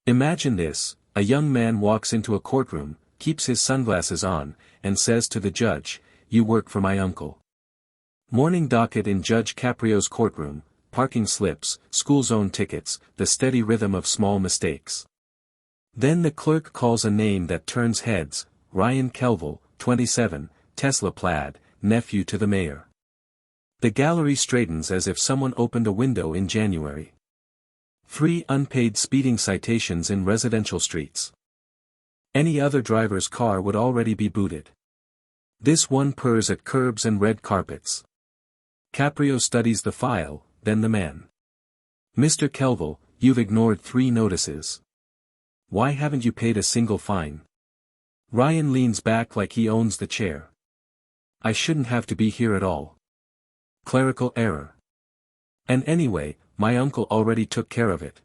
Imagine this, a young man walks into a courtroom, keeps his sunglasses on, and says to the judge, "You work for my uncle." Morning docket in Judge Caprio's courtroom, parking slips, school zone tickets, the steady rhythm of small mistakes. Then the clerk calls a name that turns heads, Ryan Kelvil, 27, Tesla plaid, nephew to the mayor. The gallery straightens as if someone opened a window in January. 3 unpaid speeding citations in residential streets. Any other driver's car would already be booted. This one purrs at curbs and red carpets. Caprio studies the file, then the man. "Mr. Kelvil, you've ignored 3 notices. Why haven't you paid a single fine?" Ryan leans back like he owns the chair. "I shouldn't have to be here at all. Clerical error. And anyway, my uncle already took care of it."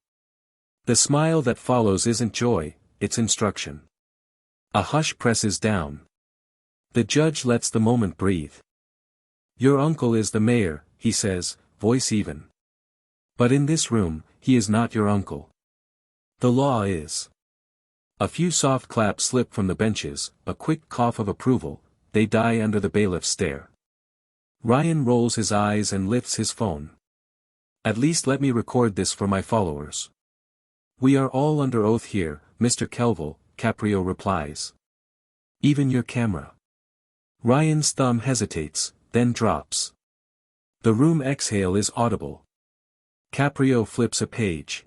The smile that follows isn't joy, it's instruction. A hush presses down. The judge lets the moment breathe. "Your uncle is the mayor," he says, voice even. "But in this room, he is not your uncle. The law is." A few soft claps slip from the benches, a quick cough of approval, they die under the bailiff's stare. Ryan rolls his eyes and lifts his phone. "At least let me record this for my followers." "We are all under oath here, Mr. Kelvil," Caprio replies. "Even your camera." Ryan's thumb hesitates, then drops. The room exhale is audible. Caprio flips a page.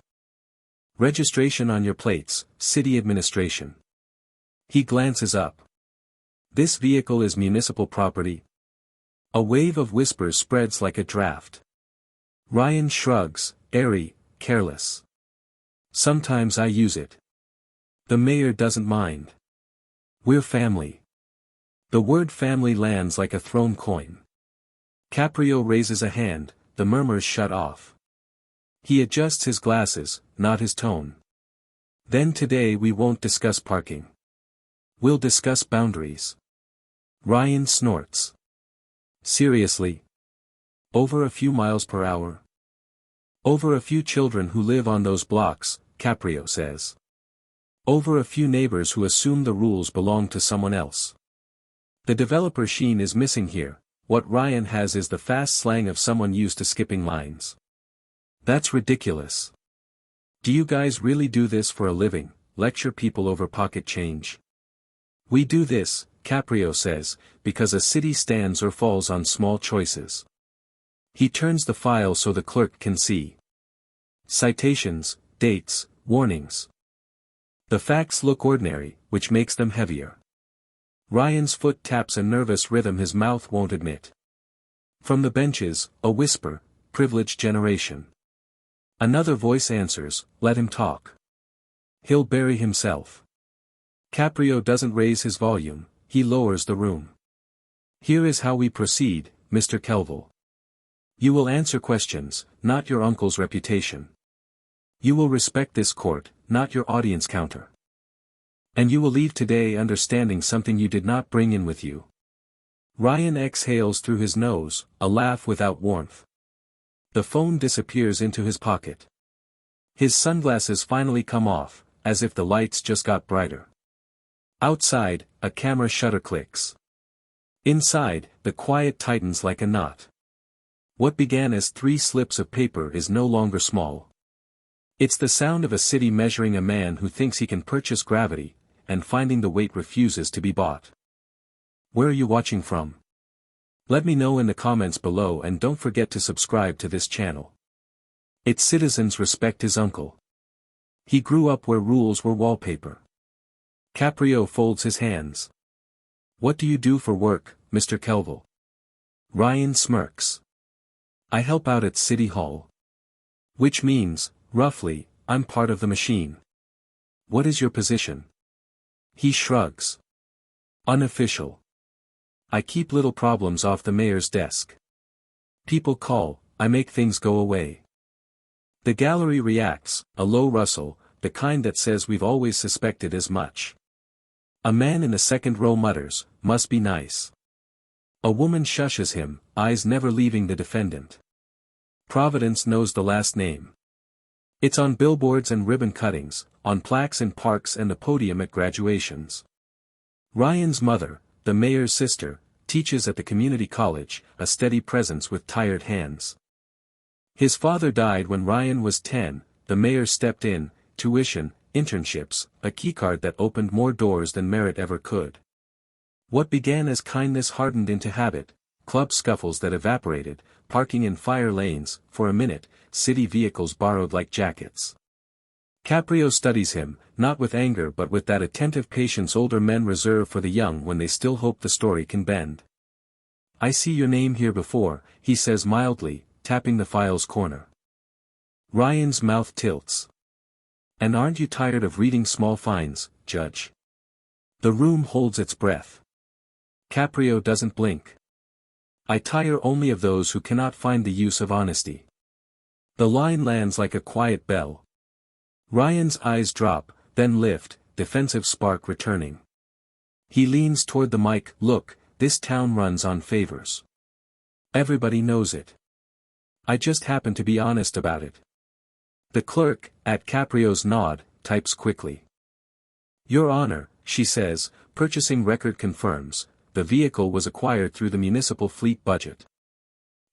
"Registration on your plates, city administration." He glances up. "This vehicle is municipal property." A wave of whispers spreads like a draft. Ryan shrugs, airy, careless. "Sometimes I use it. The mayor doesn't mind. We're family." The word family lands like a thrown coin. Caprio raises a hand, the murmurs shut off. He adjusts his glasses, not his tone. "Then today we won't discuss parking. We'll discuss boundaries." Ryan snorts. "Seriously? Over a few miles per hour? Over a few children who live on those blocks," Caprio says. "Over a few neighbors who assume the rules belong to someone else." The developer sheen is missing here, what Ryan has is the fast slang of someone used to skipping lines. "That's ridiculous. Do you guys really do this for a living, lecture people over pocket change?" "We do this," Caprio says, "because a city stands or falls on small choices." He turns the file so the clerk can see. Citations, dates, warnings. The facts look ordinary, which makes them heavier. Ryan's foot taps a nervous rhythm his mouth won't admit. From the benches, a whisper, "Privileged generation." Another voice answers, "Let him talk. He'll bury himself." Caprio doesn't raise his volume, he lowers the room. "Here is how we proceed, Mr. Kelvil. You will answer questions, not your uncle's reputation. You will respect this court, not your audience counter. And you will leave today understanding something you did not bring in with you." Ryan exhales through his nose, a laugh without warmth. The phone disappears into his pocket. His sunglasses finally come off, as if the lights just got brighter. Outside, a camera shutter clicks. Inside, the quiet tightens like a knot. What began as 3 slips of paper is no longer small. It's the sound of a city measuring a man who thinks he can purchase gravity, and finding the weight refuses to be bought. Where are you watching from? Let me know in the comments below and don't forget to subscribe to this channel. Its citizens respect his uncle. He grew up where rules were wallpaper. Caprio folds his hands. "What do you do for work, Mr. Kelvil?" Ryan smirks. "I help out at City Hall. Which means, roughly, I'm part of the machine." "What is your position?" He shrugs. "Unofficial. I keep little problems off the mayor's desk. People call, I make things go away." The gallery reacts, a low rustle, the kind that says we've always suspected as much. A man in the second row mutters, "Must be nice." A woman shushes him, eyes never leaving the defendant. Providence knows the last name. It's on billboards and ribbon cuttings, on plaques in parks and the podium at graduations. Ryan's mother, the mayor's sister, teaches at the community college, a steady presence with tired hands. His father died when Ryan was 10, the mayor stepped in, tuition, internships, a keycard that opened more doors than merit ever could. What began as kindness hardened into habit, club scuffles that evaporated, parking in fire lanes, for a minute, city vehicles borrowed like jackets. Caprio studies him, not with anger but with that attentive patience older men reserve for the young when they still hope the story can bend. "I see your name here before," he says mildly, tapping the file's corner. Ryan's mouth tilts. "And aren't you tired of reading small fines, Judge?" The room holds its breath. Caprio doesn't blink. "I tire only of those who cannot find the use of honesty." The line lands like a quiet bell. Ryan's eyes drop, then lift, defensive spark returning. He leans toward the mic. "Look, this town runs on favors. Everybody knows it. I just happen to be honest about it." The clerk, at Caprio's nod, types quickly. "Your Honor," she says, "purchasing record confirms, the vehicle was acquired through the municipal fleet budget."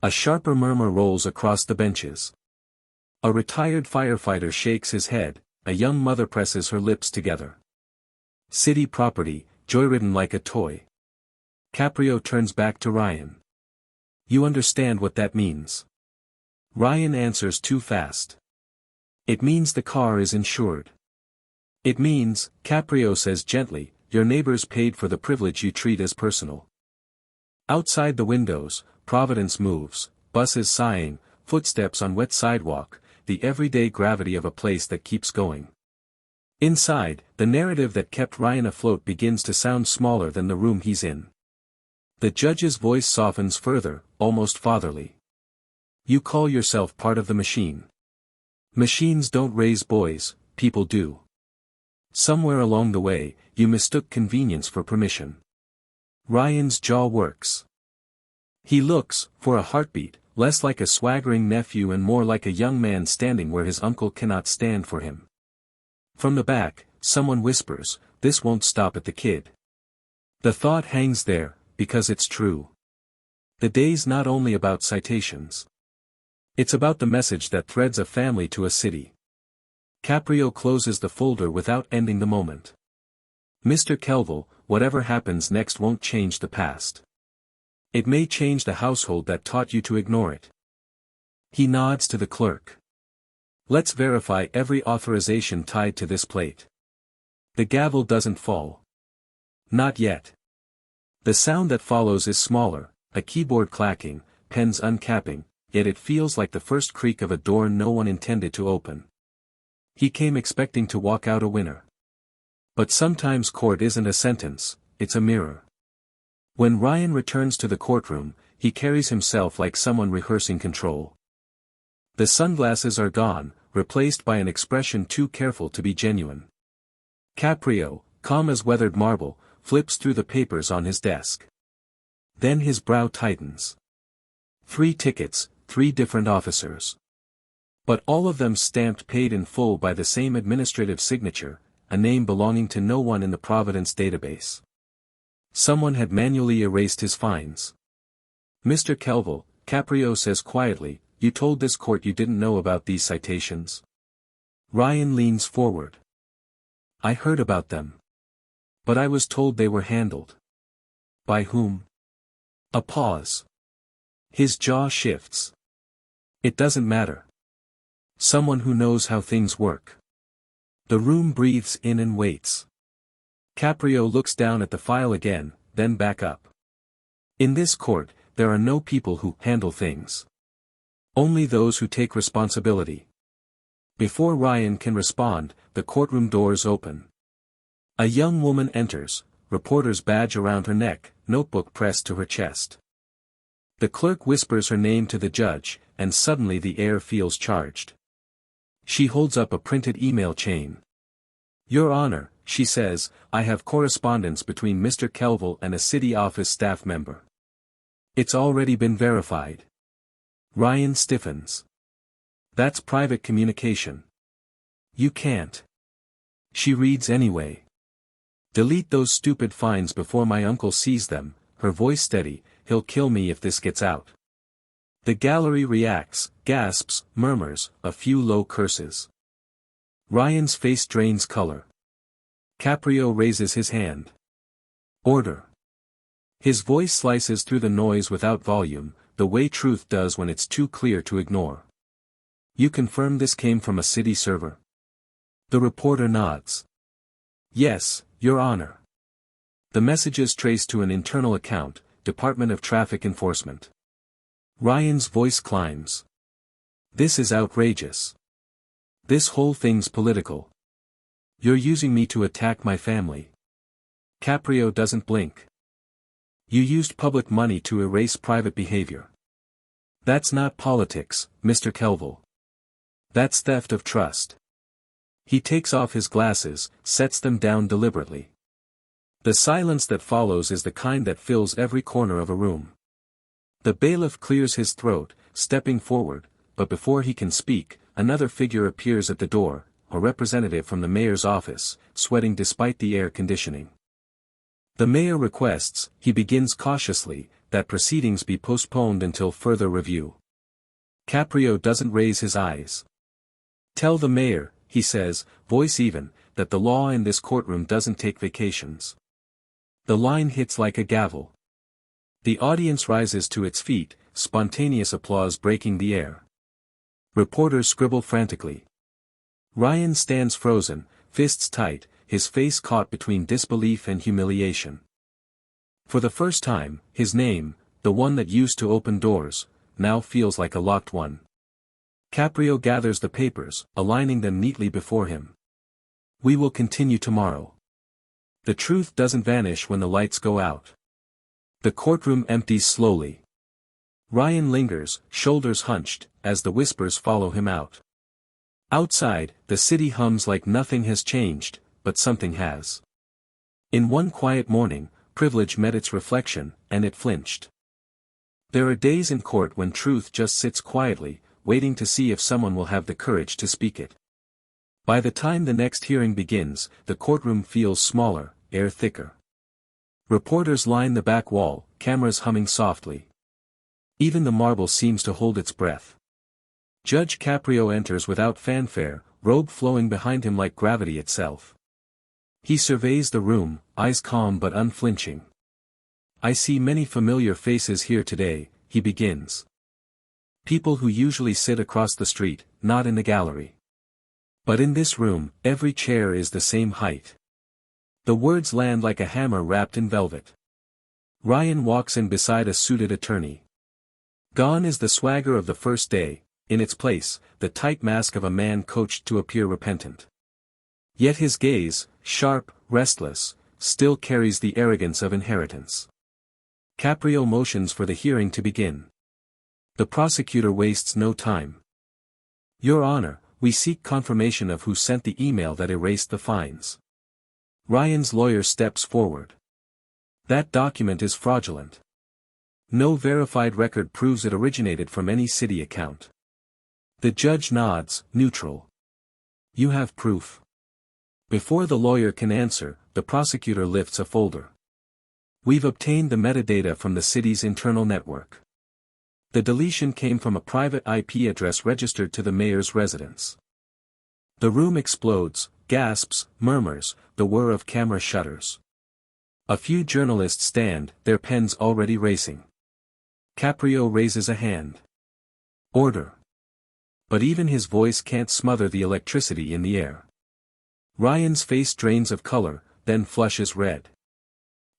A sharper murmur rolls across the benches. A retired firefighter shakes his head, a young mother presses her lips together. "City property, joyridden like a toy." Caprio turns back to Ryan. "You understand what that means?" Ryan answers too fast. "It means the car is insured. It means," Caprio says gently, "your neighbors paid for the privilege you treat as personal." Outside the windows, Providence moves, buses sighing, footsteps on wet sidewalk, the everyday gravity of a place that keeps going. Inside, the narrative that kept Ryan afloat begins to sound smaller than the room he's in. The judge's voice softens further, almost fatherly. "You call yourself part of the machine. Machines don't raise boys, people do. Somewhere along the way, you mistook convenience for permission." Ryan's jaw works. He looks, for a heartbeat, less like a swaggering nephew and more like a young man standing where his uncle cannot stand for him. From the back, someone whispers, "This won't stop at the kid." The thought hangs there, because it's true. The day's not only about citations. It's about the message that threads a family to a city. Caprio closes the folder without ending the moment. "Mr. Kelvil, whatever happens next won't change the past. It may change the household that taught you to ignore it." He nods to the clerk. "Let's verify every authorization tied to this plate." The gavel doesn't fall. Not yet. The sound that follows is smaller, a keyboard clacking, pens uncapping, yet it feels like the first creak of a door no one intended to open. He came expecting to walk out a winner. But sometimes court isn't a sentence, it's a mirror. When Ryan returns to the courtroom, he carries himself like someone rehearsing control. The sunglasses are gone, replaced by an expression too careful to be genuine. Caprio, calm as weathered marble, flips through the papers on his desk. Then his brow tightens. 3 tickets, 3 different officers. But all of them stamped paid in full by the same administrative signature, a name belonging to no one in the Providence database. Someone had manually erased his fines. "Mr. Kelvil," Caprio says quietly, "you told this court you didn't know about these citations." Ryan leans forward. "I heard about them. But I was told they were handled." "By whom?" A pause. His jaw shifts. "It doesn't matter. Someone who knows how things work." The room breathes in and waits. Caprio looks down at the file again, then back up. In this court, there are no people who handle things. Only those who take responsibility. Before Ryan can respond, the courtroom doors open. A young woman enters, reporter's badge around her neck, notebook pressed to her chest. The clerk whispers her name to the judge, and suddenly the air feels charged. She holds up a printed email chain. "Your Honor," she says, "I have correspondence between Mr. Kelvil and a city office staff member. It's already been verified." Ryan stiffens. "That's private communication." You can't. She reads anyway. Delete those stupid fines before my uncle sees them, her voice steady, he'll kill me if this gets out. The gallery reacts, gasps, murmurs, a few low curses. Ryan's face drains color. Caprio raises his hand. Order. His voice slices through the noise without volume, the way truth does when it's too clear to ignore. You confirm this came from a city server? The reporter nods. Yes, Your Honor. The messages trace to an internal account, Department of Traffic Enforcement. Ryan's voice climbs. This is outrageous. This whole thing's political. You're using me to attack my family. Caprio doesn't blink. You used public money to erase private behavior. That's not politics, Mr. Kelvil. That's theft of trust. He takes off his glasses, sets them down deliberately. The silence that follows is the kind that fills every corner of a room. The bailiff clears his throat, stepping forward, but before he can speak, another figure appears at the door, a representative from the mayor's office, sweating despite the air conditioning. The mayor requests, he begins cautiously, that proceedings be postponed until further review. Caprio doesn't raise his eyes. Tell the mayor, he says, voice even, that the law in this courtroom doesn't take vacations. The line hits like a gavel. The audience rises to its feet, spontaneous applause breaking the air. Reporters scribble frantically. Ryan stands frozen, fists tight, his face caught between disbelief and humiliation. For the first time, his name, the one that used to open doors, now feels like a locked one. Caprio gathers the papers, aligning them neatly before him. We will continue tomorrow. The truth doesn't vanish when the lights go out. The courtroom empties slowly. Ryan lingers, shoulders hunched, as the whispers follow him out. Outside, the city hums like nothing has changed, but something has. In one quiet morning, privilege met its reflection, and it flinched. There are days in court when truth just sits quietly, waiting to see if someone will have the courage to speak it. By the time the next hearing begins, the courtroom feels smaller, air thicker. Reporters line the back wall, cameras humming softly. Even the marble seems to hold its breath. Judge Caprio enters without fanfare, robe flowing behind him like gravity itself. He surveys the room, eyes calm but unflinching. I see many familiar faces here today, he begins. People who usually sit across the street, not in the gallery. But in this room, every chair is the same height. The words land like a hammer wrapped in velvet. Ryan walks in beside a suited attorney. Gone is the swagger of the first day, in its place, the tight mask of a man coached to appear repentant. Yet his gaze, sharp, restless, still carries the arrogance of inheritance. Caprio motions for the hearing to begin. The prosecutor wastes no time. Your Honor, we seek confirmation of who sent the email that erased the fines. Ryan's lawyer steps forward. That document is fraudulent. No verified record proves it originated from any city account. The judge nods, neutral. You have proof. Before the lawyer can answer, the prosecutor lifts a folder. We've obtained the metadata from the city's internal network. The deletion came from a private IP address registered to the mayor's residence. The room explodes, gasps, murmurs, the whir of camera shutters. A few journalists stand, their pens already racing. Caprio raises a hand. Order. But even his voice can't smother the electricity in the air. Ryan's face drains of color, then flushes red.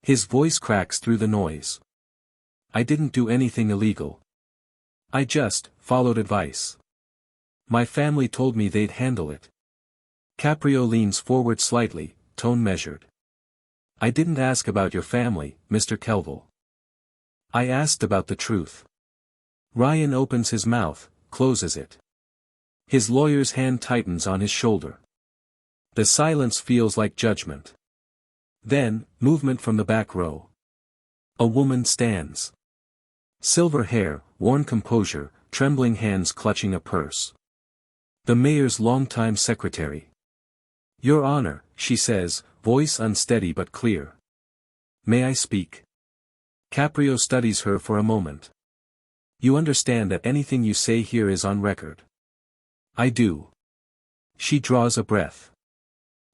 His voice cracks through the noise. I didn't do anything illegal. I just followed advice. My family told me they'd handle it. Caprio leans forward slightly, tone measured. I didn't ask about your family, Mr. Kelvil. I asked about the truth. Ryan opens his mouth, closes it. His lawyer's hand tightens on his shoulder. The silence feels like judgment. Then, movement from the back row. A woman stands. Silver hair, worn composure, trembling hands clutching a purse. The mayor's longtime secretary. Your Honor, she says, voice unsteady but clear. May I speak? Caprio studies her for a moment. You understand that anything you say here is on record. I do. She draws a breath.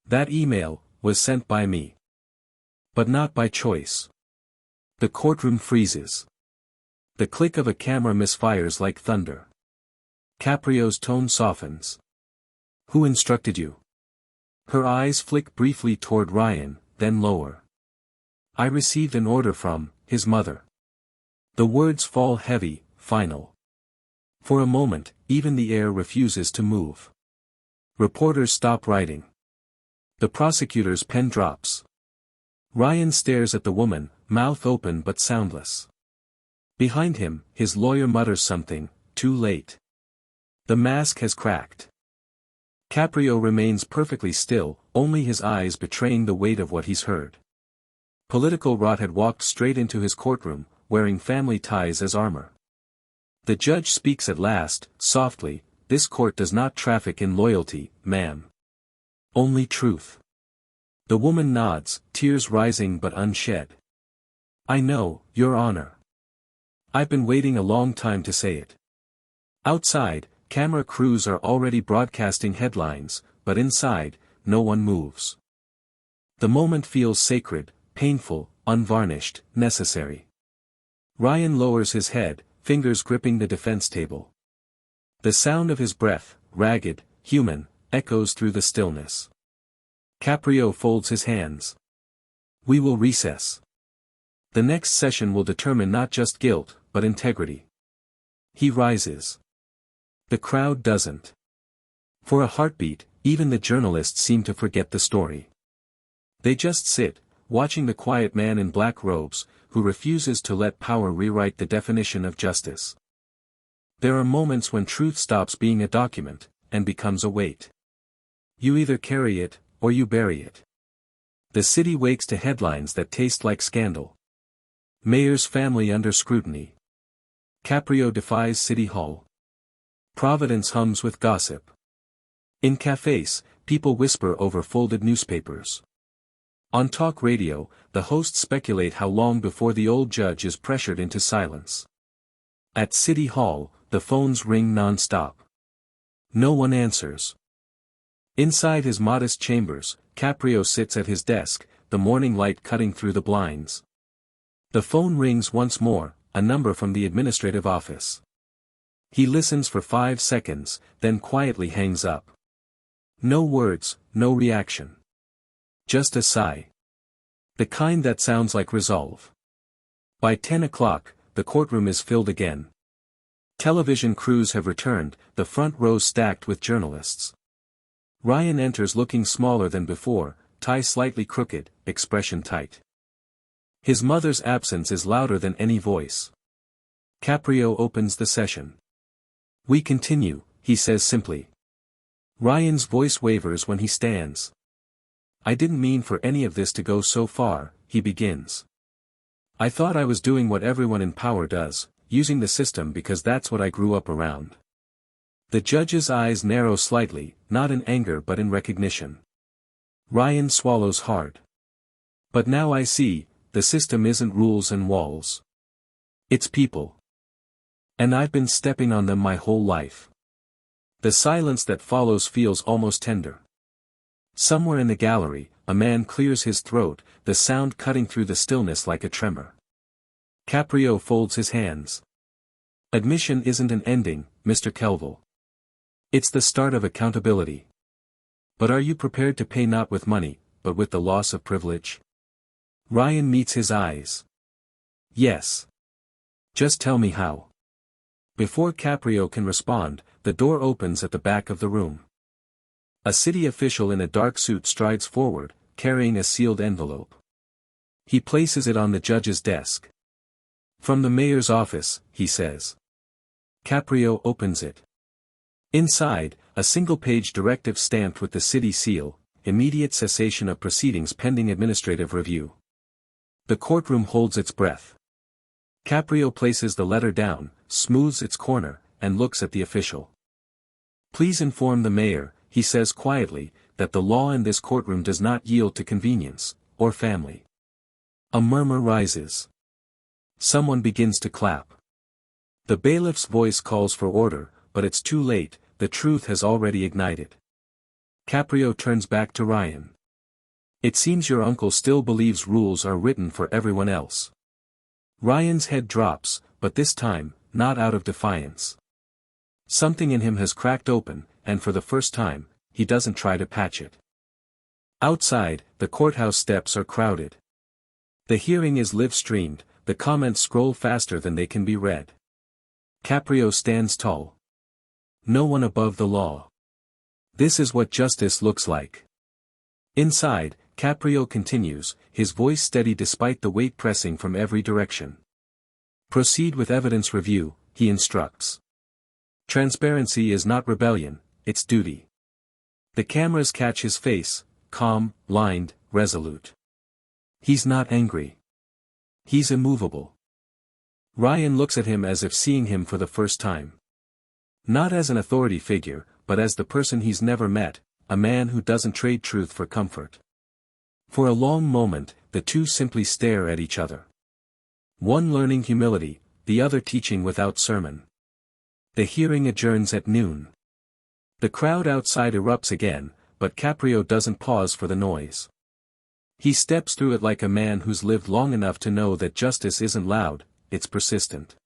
That email was sent by me. But not by choice. The courtroom freezes. The click of a camera misfires like thunder. Caprio's tone softens. Who instructed you? Her eyes flick briefly toward Ryan, then lower. I received an order from his mother. The words fall heavy, final. For a moment, even the air refuses to move. Reporters stop writing. The prosecutor's pen drops. Ryan stares at the woman, mouth open but soundless. Behind him, his lawyer mutters something, too late. The mask has cracked. Caprio remains perfectly still, only his eyes betraying the weight of what he's heard. Political rot had walked straight into his courtroom, wearing family ties as armor. The judge speaks at last, softly, this court does not traffic in loyalty, ma'am. Only truth. The woman nods, tears rising but unshed. I know, Your Honor. I've been waiting a long time to say it. Outside, camera crews are already broadcasting headlines, but inside, no one moves. The moment feels sacred, painful, unvarnished, necessary. Ryan lowers his head, fingers gripping the defense table. The sound of his breath, ragged, human, echoes through the stillness. Caprio folds his hands. We will recess. The next session will determine not just guilt, but integrity. He rises. The crowd doesn't. For a heartbeat, even the journalists seem to forget the story. They just sit, watching the quiet man in black robes, who refuses to let power rewrite the definition of justice. There are moments when truth stops being a document, and becomes a weight. You either carry it, or you bury it. The city wakes to headlines that taste like scandal. Mayor's family under scrutiny. Caprio defies City Hall. Providence hums with gossip. In cafes, people whisper over folded newspapers. On talk radio, the hosts speculate how long before the old judge is pressured into silence. At City Hall, the phones ring non-stop. No one answers. Inside his modest chambers, Caprio sits at his desk, the morning light cutting through the blinds. The phone rings once more, a number from the administrative office. He listens for 5 seconds, then quietly hangs up. No words, no reaction. Just a sigh. The kind that sounds like resolve. By 10 o'clock, the courtroom is filled again. Television crews have returned, the front rows stacked with journalists. Ryan enters looking smaller than before, tie slightly crooked, expression tight. His mother's absence is louder than any voice. Caprio opens the session. We continue, he says simply. Ryan's voice wavers when he stands. I didn't mean for any of this to go so far, he begins. I thought I was doing what everyone in power does, using the system because that's what I grew up around. The judge's eyes narrow slightly, not in anger but in recognition. Ryan swallows hard. But now I see, the system isn't rules and walls. It's people. And I've been stepping on them my whole life. The silence that follows feels almost tender. Somewhere in the gallery, a man clears his throat, the sound cutting through the stillness like a tremor. Caprio folds his hands. Admission isn't an ending, Mr. Kelvil. It's the start of accountability. But are you prepared to pay not with money, but with the loss of privilege? Ryan meets his eyes. Yes. Just tell me how. Before Caprio can respond, the door opens at the back of the room. A city official in a dark suit strides forward, carrying a sealed envelope. He places it on the judge's desk. From the mayor's office, he says. Caprio opens it. Inside, a single-page directive stamped with the city seal, immediate cessation of proceedings pending administrative review. The courtroom holds its breath. Caprio places the letter down, smooths its corner, and looks at the official. Please inform the mayor, he says quietly, that the law in this courtroom does not yield to convenience, or family. A murmur rises. Someone begins to clap. The bailiff's voice calls for order, but it's too late, the truth has already ignited. Caprio turns back to Ryan. It seems your uncle still believes rules are written for everyone else. Ryan's head drops, but this time, not out of defiance. Something in him has cracked open, and for the first time, he doesn't try to patch it. Outside, the courthouse steps are crowded. The hearing is live-streamed, the comments scroll faster than they can be read. Caprio stands tall. No one above the law. This is what justice looks like. Inside, Caprio continues, his voice steady despite the weight pressing from every direction. Proceed with evidence review, he instructs. Transparency is not rebellion, it's duty. The cameras catch his face, calm, lined, resolute. He's not angry. He's immovable. Ryan looks at him as if seeing him for the first time. Not as an authority figure, but as the person he's never met, a man who doesn't trade truth for comfort. For a long moment, the two simply stare at each other. One learning humility, the other teaching without sermon. The hearing adjourns at noon. The crowd outside erupts again, but Caprio doesn't pause for the noise. He steps through it like a man who's lived long enough to know that justice isn't loud, it's persistent.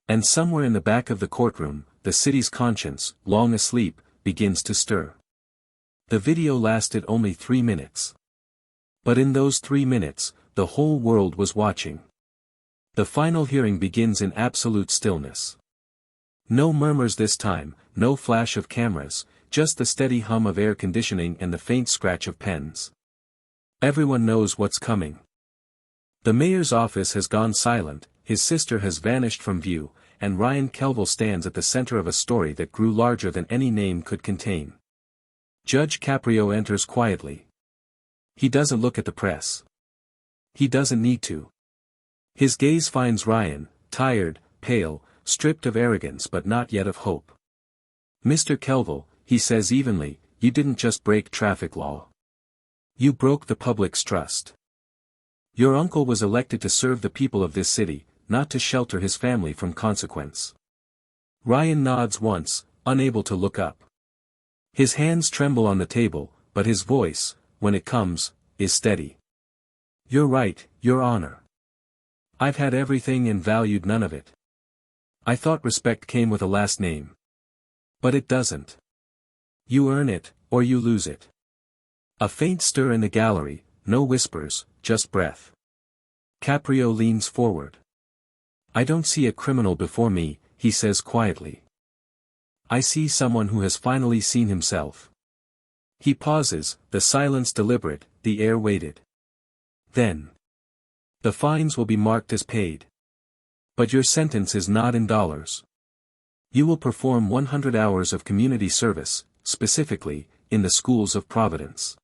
And somewhere in the back of the courtroom, the city's conscience, long asleep, begins to stir. The video lasted only 3 minutes. But in those 3 minutes, the whole world was watching. The final hearing begins in absolute stillness. No murmurs this time, no flash of cameras, just the steady hum of air conditioning and the faint scratch of pens. Everyone knows what's coming. The mayor's office has gone silent, his sister has vanished from view, and Ryan Kelvil stands at the center of a story that grew larger than any name could contain. Judge Caprio enters quietly. He doesn't look at the press. He doesn't need to. His gaze finds Ryan, tired, pale, stripped of arrogance but not yet of hope. Mr. Kelvil, he says evenly, you didn't just break traffic law. You broke the public's trust. Your uncle was elected to serve the people of this city, not to shelter his family from consequence. Ryan nods once, unable to look up. His hands tremble on the table, but his voice, when it comes, is steady. You're right, Your Honor. I've had everything and valued none of it. I thought respect came with a last name. But it doesn't. You earn it, or you lose it. A faint stir in the gallery, no whispers, just breath. Caprio leans forward. I don't see a criminal before me, he says quietly. I see someone who has finally seen himself. He pauses, the silence deliberate, the air weighted. Then. The fines will be marked as paid. But your sentence is not in dollars. You will perform 100 hours of community service, specifically, in the schools of Providence.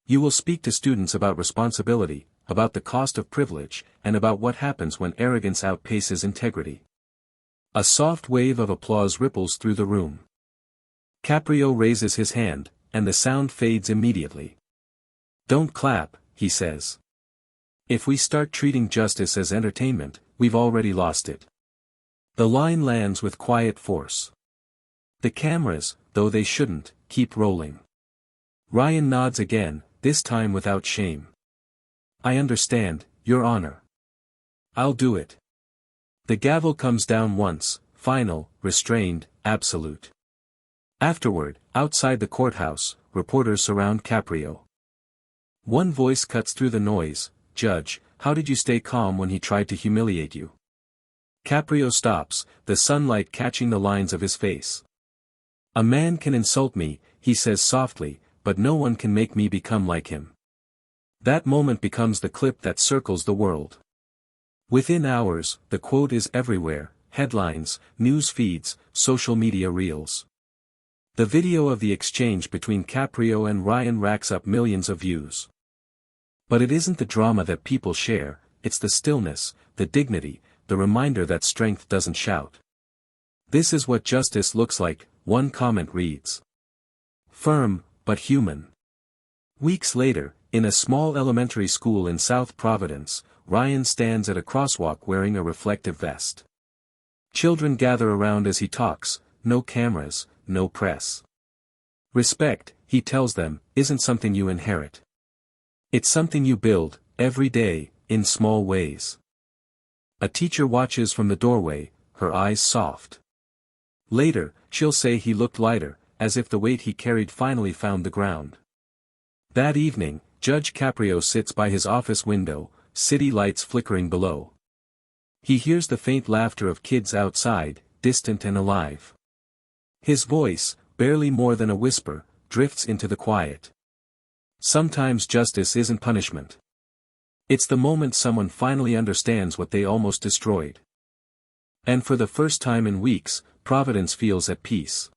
You will speak to students about responsibility, about the cost of privilege, and about what happens when arrogance outpaces integrity. A soft wave of applause ripples through the room. Caprio raises his hand, and the sound fades immediately. Don't clap, he says. If we start treating justice as entertainment, we've already lost it. The line lands with quiet force. The cameras, though they shouldn't, keep rolling. Ryan nods again, this time without shame. I understand, Your Honor. I'll do it. The gavel comes down once, final, restrained, absolute. Afterward, outside the courthouse, reporters surround Caprio. One voice cuts through the noise, Judge, how did you stay calm when he tried to humiliate you? Caprio stops, the sunlight catching the lines of his face. A man can insult me, he says softly, but no one can make me become like him. That moment becomes the clip that circles the world. Within hours, the quote is everywhere, headlines, news feeds, social media reels. The video of the exchange between Caprio and Ryan racks up millions of views. But it isn't the drama that people share, it's the stillness, the dignity, the reminder that strength doesn't shout. This is what justice looks like, one comment reads. Firm, but human. Weeks later, in a small elementary school in South Providence, Ryan stands at a crosswalk wearing a reflective vest. Children gather around as he talks, no cameras, no press. Respect, he tells them, isn't something you inherit. It's something you build, every day, in small ways. A teacher watches from the doorway, her eyes soft. Later, she'll say he looked lighter, as if the weight he carried finally found the ground. That evening, Judge Caprio sits by his office window, city lights flickering below. He hears the faint laughter of kids outside, distant and alive. His voice, barely more than a whisper, drifts into the quiet. Sometimes justice isn't punishment. It's the moment someone finally understands what they almost destroyed. And for the first time in weeks, Providence feels at peace.